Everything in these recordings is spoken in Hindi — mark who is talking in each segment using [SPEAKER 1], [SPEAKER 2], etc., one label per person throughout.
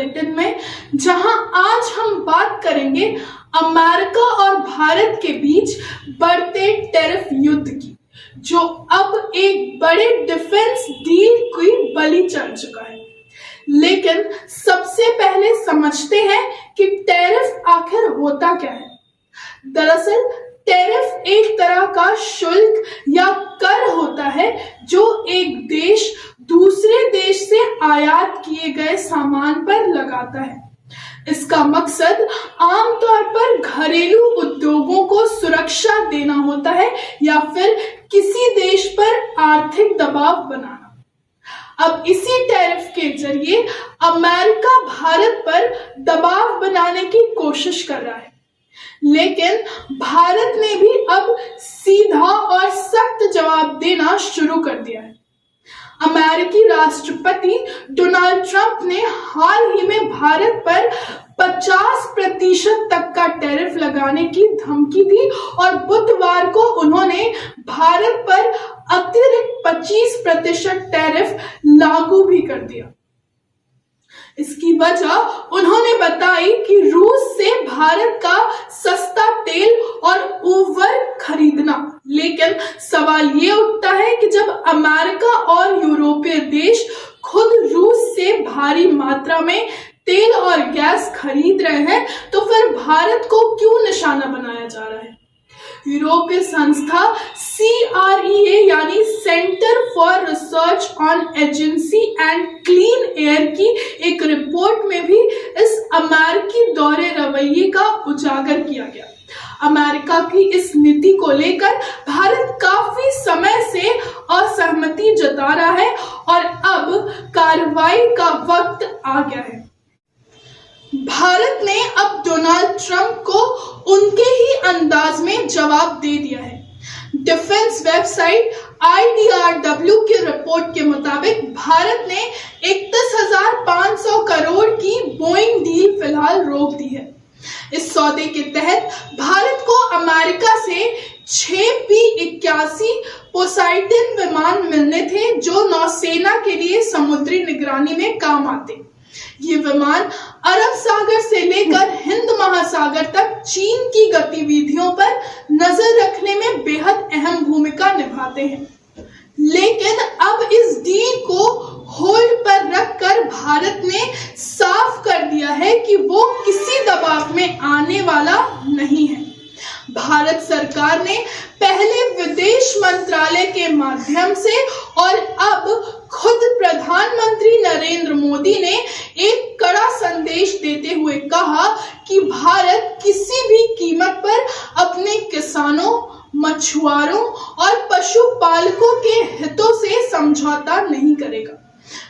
[SPEAKER 1] बुलेटिन में, जहां आज हम बात करेंगे अमेरिका और भारत के बीच बढ़ते टैरिफ युद्ध की, जो अब एक बड़े डिफेंस डील की बलि चढ़ चुका है। लेकिन सबसे पहले समझते हैं कि टैरिफ आखिर होता क्या है। दरअसल टैरिफ एक तरह का शुल्क या कर होता है जो एक देश दूसरे देश से आयात किए गए सामान पर लगाता है। इसका मकसद आमतौर पर घरेलू उद्योगों को सुरक्षा देना होता है या फिर किसी देश पर आर्थिक दबाव बनाना। अब इसी टैरिफ के जरिए अमेरिका भारत पर दबाव बनाने की कोशिश कर रहा है, लेकिन भारत ने भी अब सीधा और सख्त जवाब देना शुरू कर दिया है। अमेरिकी राष्ट्रपति डोनाल्ड ट्रंप ने हाल ही में भारत पर 50% तक का टैरिफ लगाने की धमकी दी और बुधवार को उन्होंने भारत पर अतिरिक्त 25% टैरिफ लागू भी कर दिया। इसकी वजह उन्होंने बताई कि रूस से भारत का सस्ता तेल और ऊवर खरीदना। लेकिन सवाल ये उठता है कि जब अमेरिका और यूरोपीय देश खुद रूस से भारी मात्रा में तेल और गैस खरीद रहे हैं, तो फिर भारत को क्यों निशाना बनाया जा रहा है? यूरोपीय संस्था CREA यानी centre for research on agency and clean air की एक रिपोर्ट में भी इस अमेरिकी दौरे रवैये का उजागर किया गया। अमेरिका की इस नीति को लेकर भारत काफी समय से असहमति जता रहा है और अब कार्रवाई का वक्त आ गया है। भारत ने अब डोनाल्ड ट्रंप को उनके ही अंदाज में जवाब दे दिया है। डिफेंस वेबसाइट IDRW की रिपोर्ट के मुताबिक भारत ने 31,500 करोड़ की बोइंग डील फिलहाल रोक दी है। इस सौदे के तहत भारत को अमेरिका से 6 P-81 पोसाइडन विमान मिलने थे, जो नौसेना के लिए समुद्री निगरानी में काम आते। ये विमान अरब सागर से लेकर हिंद महासागर तक चीन की गतिविधियों पर नजर रखने में बेहद अहम भूमिका निभाते हैं। लेकिन अब इस डील को होल्ड पर रखकर भारत ने साफ कर दिया है कि वो किसी दबाव में आने वाला नहीं है। भारत सरकार ने पहले विदेश मंत्रालय के माध्यम से और अब खुद प्रधानमंत्री नरेंद्र मोदी ने एक कड़ा संदेश देते हुए कहा कि भारत किसी भी कीमत पर अपने किसानों, मछुआरों और पशुपालकों के हितों से समझौता नहीं करेगा।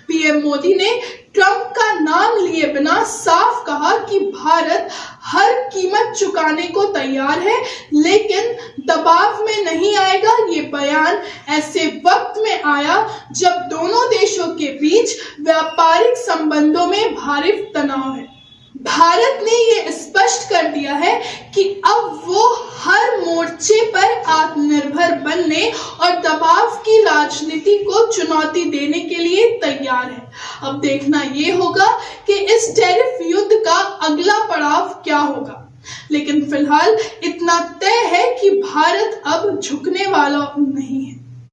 [SPEAKER 1] पीएम मोदी ने ट्रंप का नाम लिए बिना साफ कहा कि भारत हर कीमत चुकाने को तैयार है, लेकिन दबाव में नहीं आएगा। ये बयान ऐसे वक्त में आया जब दोनों देशों के बीच व्यापारिक संबंधों में भारी तनाव है। भारत ने ये स्पष्ट कर दिया है कि अब वो हर मोर्चे पर आत्मनिर्भर बनने और दबाव की राजनीति को चुनौती देने के लिए तैयार है। अब देखना ये होगा कि इस टैरिफ युद्ध का अगला पड़ाव क्या होगा। लेकिन फिलहाल इतना तय है कि भारत अब झुकने वाला नहीं है।